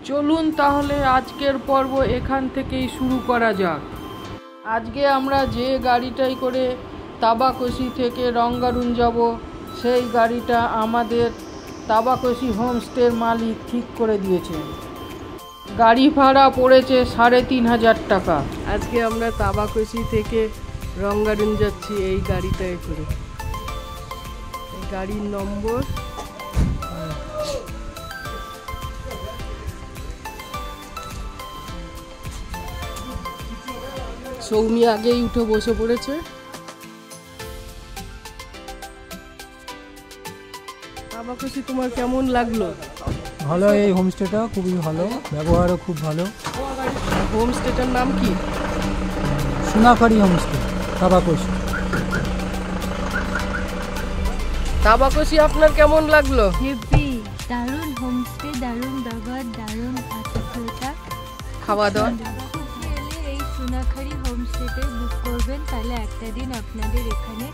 চলুন তাহলে আজকের পর্ব এখান থেকেই শুরু করা যাক। আজকে আমরা যে গাড়িটাই করে তাবাকশি থেকে রঙ্গারুন যাব, সেই গাড়িটা আমাদের তাবাকশি হোমস্টের মালিক ঠিক করে দিয়েছে। গাড়ি ভাড়া পড়েছে ৩৫০০ টাকা। আজকে আমরা তাবাকশি থেকে রঙ্গারুন যাচ্ছি এই গাড়িটায় করে। এই গাড়ির নম্বর সৌমি আগেই উঠে বসে পড়েছে। তাবাকশি তোমার কেমন লাগলো? ভালো, এই হোমস্টেটা খুবই ভালো, ব্যবহারও খুব ভালো। হোমস্টেটার নাম কি? সোনাখারি হোমস্টে, তাবাকশি। তাবাকশি আপনার কেমন লাগলো? হেভি, দারুণ হোমস্টে, দারুণ ব্যবহার, দারুণ আতিথ্যতা, খাওয়া দাওয়া। এই সোনাখারি হোমস্টেতে বুক করবেন তাহলে একটা দিন আপনাদের এখানে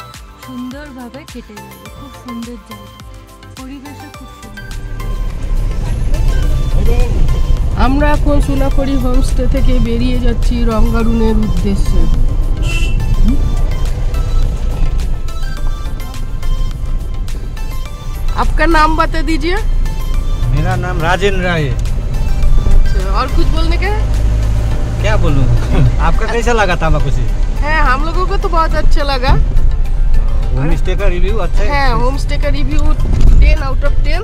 সুন্দরভাবে কেটে যাবে। খুব সুন্দর জায়গা, পরিবেশও খুব সুন্দর। আমরা এখন সোনাখারি হোমস্টে থেকে বেরিয়ে যাচ্ছি রঙ্গারুনের উদ্দেশ্যে। आपका नाम बता दीजिए। मेरा नाम राजेंद्र है। अच्छा, और कुछ बोलने का? क्या बोलूं? आपका कैसा लगा ताबाकशि? है, हम लोगों को तो बहुत अच्छा लगा। होम स्टे का रिव्यू अच्छा है, होम स्टे का रिव्यू 10 आउट ऑफ 10।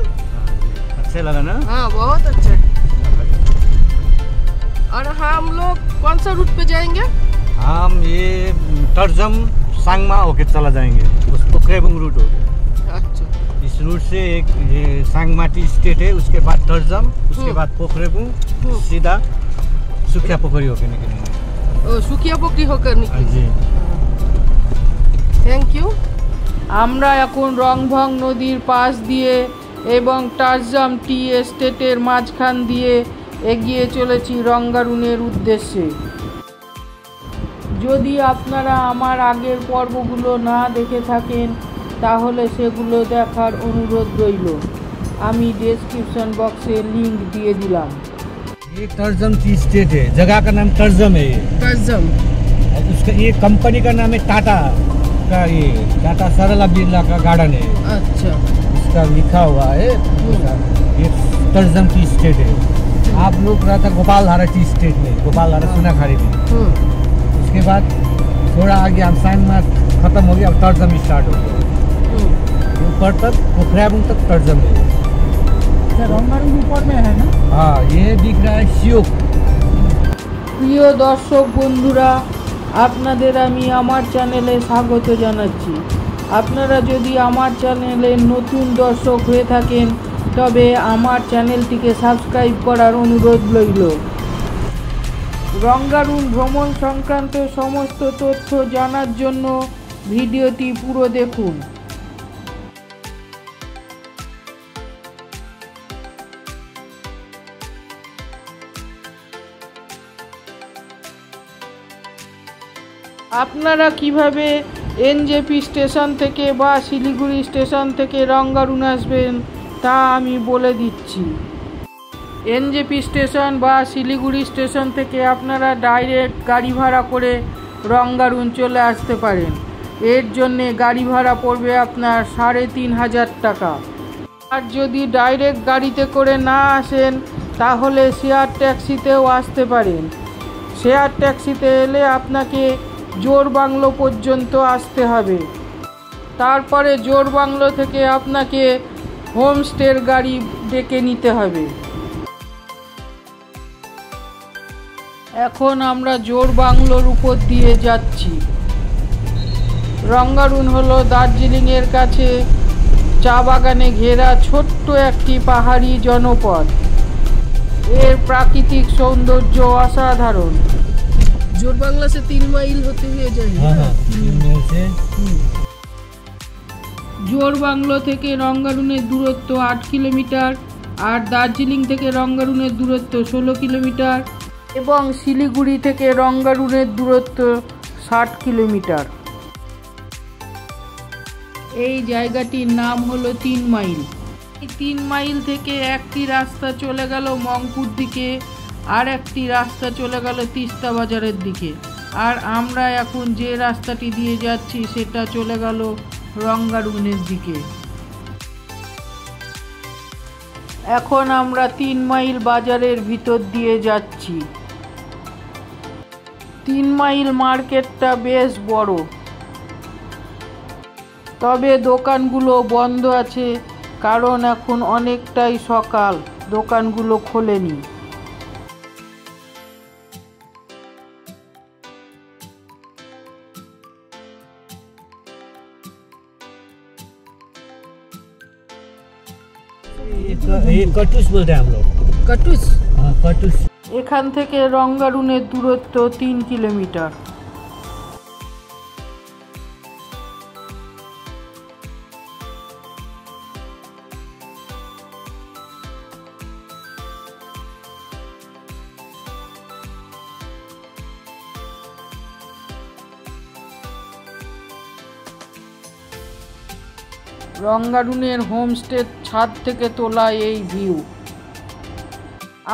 अच्छा लगा ना? हाँ, बहुत अच्छा है। और हम लोग कौन सा रूट पे जाएंगे? हम ये टर्जम सांगमा होके चला जाएंगे, उस पोखरेबुंग रूट होके। अच्छा, इस रूट से एक ये सांगमा टी स्टेट है, उसके बाद टर्जम, उसके बाद पोखरेबुंग, सीधा सुखिया पोखरी होके निकलेंगे। ओ, सुखिया पोखरी होकर निकलेंगे। जी, থ্যাংক ইউ। আমরা এখন রংভং নদীর পাশ দিয়ে এবং টারজাম টি এস্টেটের মাঝখান দিয়ে এগিয়ে চলেছি রঙ্গারুনের উদ্দেশ্যে। যদি আপনারা আমার আগের পর্বগুলো না দেখে থাকেন তাহলে সেগুলো দেখার অনুরোধ রইল। আমি ডেসক্রিপশন বক্সে লিংক দিয়ে দিলাম। ये टर्जम टी स्टेट है, जगह का नाम टर्जम है। ये টারজাম, उसका ये कंपनी का नाम है टाटा का, ये टाटा सरला बिरला का गार्डन है, আচ্ছা। इसका लिखा हुआ है। ये टर्जम टी स्टेट है। आप लोग रहता गोपालधारा टी स्टेट में, गोपालधारा सोनाखारी में। হুম, उसके बाद थोड़ा आगे हम सांगमा खत्म हो गया, अब टर्जम स्टार्ट हो गया। হুম। ऊपर तक पोखराबुंग तक टर्जम है। रंगारुन ऊपर में है ना? हाँ, ये दिख रहा है शियोक। প্রিয় দর্শক বন্ধুরা, আপনাদের আমি আমার চ্যানেলে স্বাগত জানাচ্ছি। আপনারা যদি আমার চ্যানেলে নতুন দর্শক হয়ে থাকেন তবে আমার চ্যানেলটিকে সাবস্ক্রাইব করার অনুরোধ রইল। রঙ্গারুন ভ্রমণ সংক্রান্ত সমস্ত তথ্য জানার জন্য ভিডিওটি পুরো দেখুন। আপনারা কিভাবে এনজেপি স্টেশন থেকে বা শিলিগুড়ি স্টেশন থেকে রঙ্গারুন আসবেন তা আমি বলে দিচ্ছি। এনজেপি স্টেশন বা শিলিগুড়ি স্টেশন থেকে আপনারা ডাইরেক্ট গাড়ি ভাড়া করে রঙ্গারুন চলে আসতে পারেন। এর জন্যে গাড়ি ভাড়া পড়বে আপনার ৩৫০০ টাকা। আর যদি ডাইরেক্ট গাড়িতে করে না আসেন তাহলে শেয়ার ট্যাক্সিতেও আসতে পারেন। শেয়ার ট্যাক্সিতে এলে আপনাকে জোরবাংলো পর্যন্ত আসতে হবে। তারপরে জোরবাংলো থেকে আপনাকে হোমস্টের গাড়ি ডেকে নিতে হবে। এখন আমরা জোরবাংলোর উপর দিয়ে যাচ্ছি। রঙ্গারুন হলো দার্জিলিংয়ের কাছে চা বাগানে ঘেরা ছোট্ট একটি পাহাড়ি জনপদ। এর প্রাকৃতিক সৌন্দর্য অসাধারণ। जोरबांगला से 3 माइल होते हुए जाएंगे। हाँ, 3 माइल से। জোরবাংলো থেকে রঙ্গারুনের দূরত্ব 8 কিলোমিটার, আর দার্জিলিং থেকে রঙ্গারুনের দূরত্ব 16 কিলোমিটার এবং শিলিগুড়ি থেকে রঙ্গারুনের দূরত্ব 60 কিলোমিটার। এই জায়গাটির নাম হলো 3 মাইল। 3 মাইল থেকে একটি রাস্তা চলে গেল মংপুর দিকে, আর একটি রাস্তা চলে গেল তিস্তা বাজারের দিকে, আর আমরা এখন যে রাস্তাটি দিয়ে যাচ্ছি সেটা চলে গেল রঙ্গারুনের দিকে। এখন আমরা 3 মাইল বাজারের ভিতর দিয়ে যাচ্ছি। 3 মাইল মার্কেটটা বেশ বড়, তবে দোকানগুলো বন্ধ আছে, কারণ এখন অনেকটাই সকাল, দোকানগুলো খোলেনি। ये कटुस बोलते हैं हम लोग। কাটুস। हाँ कटुस। এখান থেকে রঙ্গারুনের দূরত্ব 3 কিলোমিটার। রঙ্গারুনের হোমস্টের ছাদ থেকে তোলা এই ভিউ।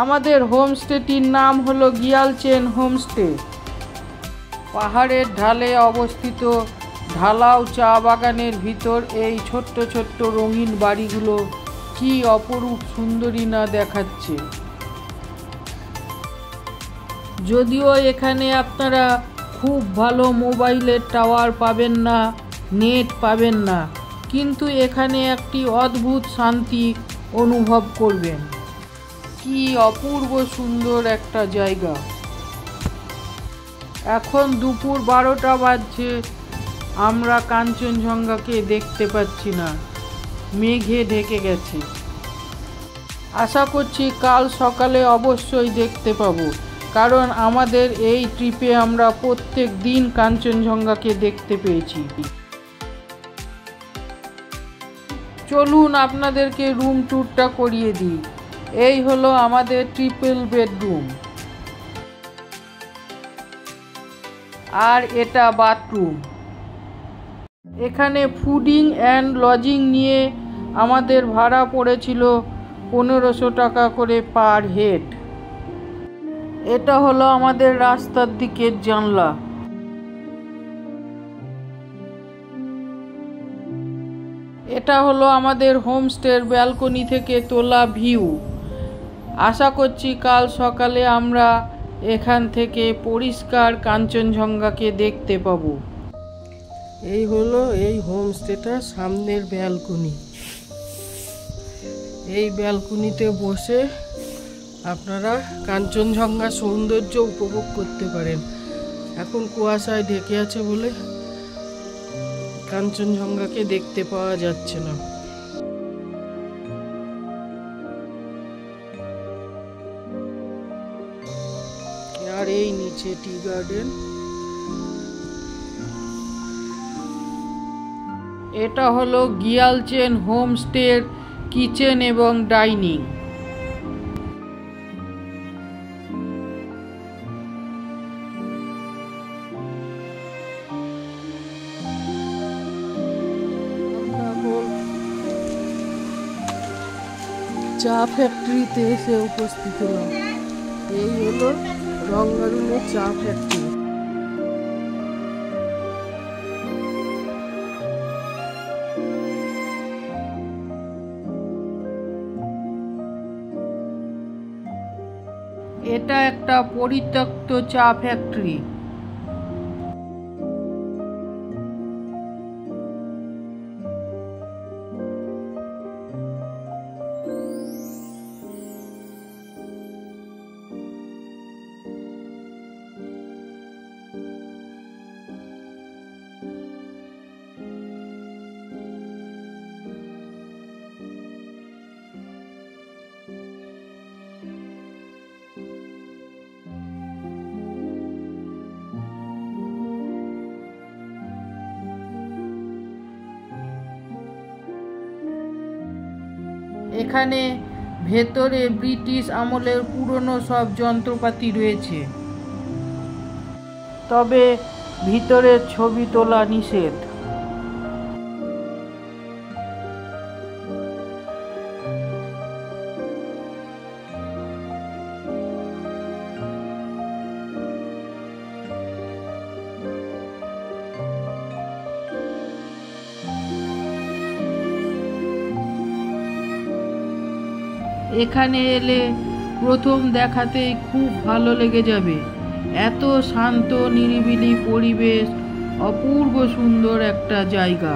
আমাদের হোমস্টেটির নাম হলো গিয়ালচেন হোমস্টে। পাহাড়ের ঢালে অবস্থিত ঢালাও চা বাগানের ভিতর এই ছোট্ট ছোট্ট রঙিন বাড়িগুলো কি অপরূপ সুন্দরী না দেখাচ্ছে। যদিও এখানে আপনারা খুব ভালো মোবাইলের টাওয়ার পাবেন না, নেট পাবেন না, কিন্তু এখানে একটি অদ্ভুত শান্তি অনুভব করবেন। কি অপূর্ব সুন্দর একটা জায়গা। এখন দুপুর 12টা বাজছে, আমরা কাঞ্চনজঙ্ঘাকে দেখতে পাচ্ছি না, মেঘে ঢেকে গেছে। আশা করছি কাল সকালে অবশ্যই দেখতে পাবো, কারণ আমাদের এই ট্রিপে আমরা প্রত্যেক দিন কাঞ্চনজঙ্ঘাকে দেখতে পেয়েছি। চলুন আপনাদেরকে রুম ট্যুরটা করিয়ে দিই। এই হলো আমাদের ট্রিপল বেডরুম, আর এটা বাথরুম। এখানে ফুডিং অ্যান্ড লজিং নিয়ে আমাদের ভাড়া পড়েছিল 1500 টাকা করে পার হেড। এটা হলো আমাদের রাস্তার দিকের জানলা। এটা হলো আমাদের হোমস্টের ব্যালকনি থেকে তোলা ভিউ। আশা করছি কাল সকালে আমরা এখান থেকে পরিষ্কার কাঞ্চনজঙ্ঘাকে দেখতে পাবো। এই হলো এই হোমস্টেটার সামনের ব্যালকনি। এই ব্যালকনিতে বসে আপনারা কাঞ্চনজঙ্ঘার সৌন্দর্য উপভোগ করতে পারেন। এখন কুয়াশায় ঢেকে আছে বলে কাঞ্চনজঙ্ঘাকে দেখতে পাওয়া যাচ্ছে না। আর এই নিচে টি গার্ডেন। এটা হলো গিয়ালচেন হোমস্টের কিচেন এবং ডাইনিং। চা ফ্যাক্টরিতে এসে উপস্থিত হলাম। এই হলো রঙ্গারুনের চা ফ্যাক্টরি। এটা একটা পরিত্যক্ত চা ফ্যাক্টরি। এখানে ভেতরে ব্রিটিশ আমলের পুরনো সব যন্ত্রপাতি রয়েছে, তবে ভিতরের ছবি তোলা নিষেধ। এখানে এলে প্রথম দেখাতেই খুব ভালো লেগে যাবে। এত শান্ত নিরিবিলি পরিবেশ, অপূর্ব সুন্দর একটা জায়গা।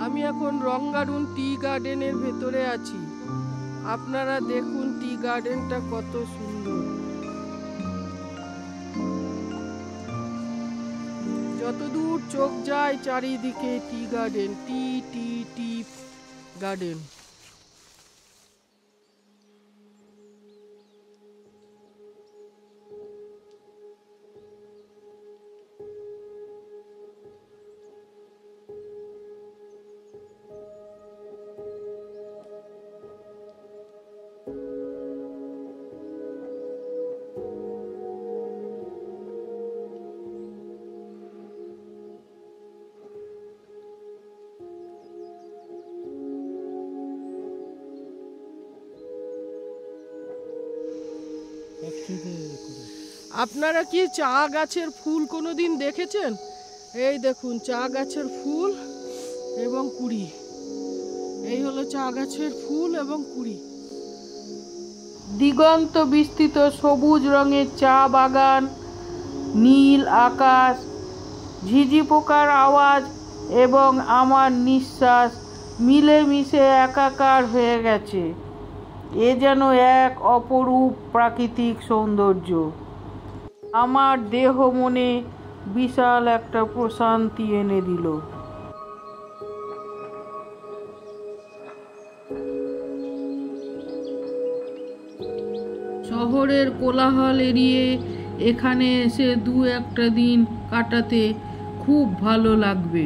আমি এখন রঙ্গারুন টি গার্ডেনের ভেতরে আছি। আপনারা দেখুন টি গার্ডেনটা কত সুন্দর। যতদূর চোখ যায় চারিদিকে টি গার্ডেন, টি টি টি গার্ডেন। আপনারা কি চা গাছের ফুল কোনোদিন দেখেছেন? এই দেখুন চা গাছের ফুল এবং কুড়ি। এই হলো চা গাছের ফুল এবং কুড়ি। দিগন্ত বিস্তৃত সবুজ রঙের চা বাগান, নীল আকাশ, ঝিঝি পোকার আওয়াজ এবং আমার নিঃশ্বাস মিলেমিশে একাকার হয়ে গেছে। এ যেন এক অপরূপ প্রাকৃতিক সৌন্দর্য। আমার দেহ মনে বিশাল একটা প্রশান্তি এনে দিল। শহরের কোলাহল এড়িয়ে এখানে এসে দু একটা দিন কাটাতে খুব ভালো লাগবে।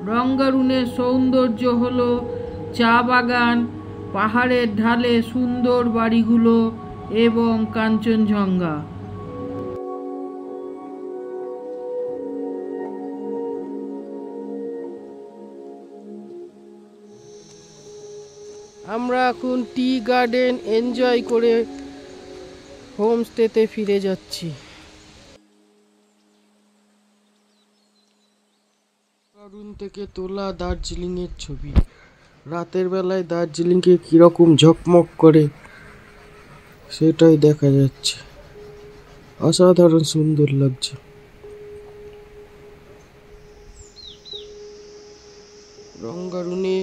রঙ্গারুনের সৌন্দর্য হলো চা বাগান, পাহাড়ের ঢালে সুন্দর বাড়িগুলো এবং কাঞ্চনজঙ্ঘা। আমরা এখন টি গার্ডেন এনজয় করে হোমস্টেতে ফিরে যাচ্ছি। রঙ্গারুন থেকে তোলা দার্জিলিং এর ছবি। রাতের বেলায় দার্জিলিংকে কিরকম ঝকমক করে সেটাই দেখা যাচ্ছে। অসাধারণ সুন্দর লাগছে। রঙ্গারুনে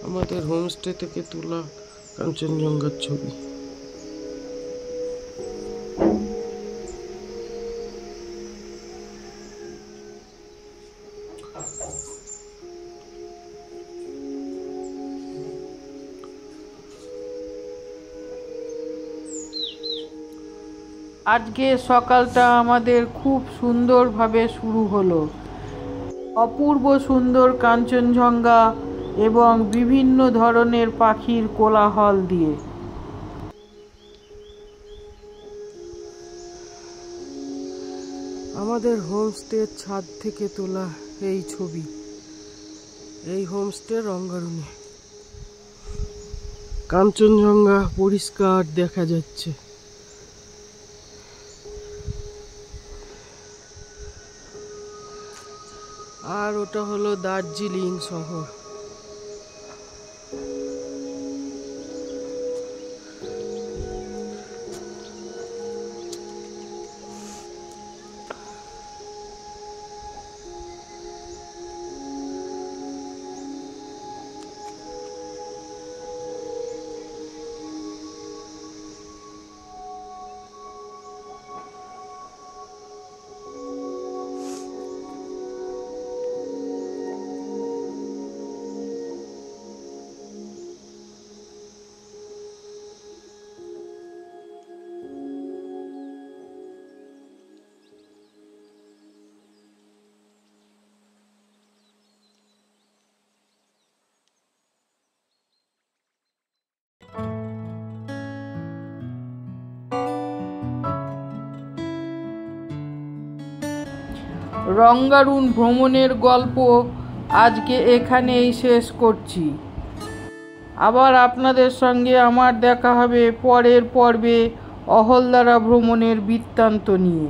আমাদের হোমস্টে থেকে তোলা কাঞ্চনজঙ্ঘার ছবি। আজকে সকালটা আমাদের খুব সুন্দরভাবে শুরু হলো। অপূর্ব সুন্দর কাঞ্চনজঙ্ঘা এবং বিভিন্ন ধরনের পাখির কোলাহল দিয়ে। আমাদের হোমস্টের ছাদ থেকে তোলা এই ছবি। এই হোমস্টে রঙ্গারুনে। কাঞ্চনজঙ্ঘা পরিষ্কার দেখা যাচ্ছে। আর ওটা হলো দার্জিলিং শহর। রঙ্গারুন ভ্রমণের গল্প আজকে এখানেই শেষ করছি। আবার আপনাদের সঙ্গে আমার দেখা হবে পরের পর্বে অহলদারা ভ্রমণের বৃত্তান্ত নিয়ে।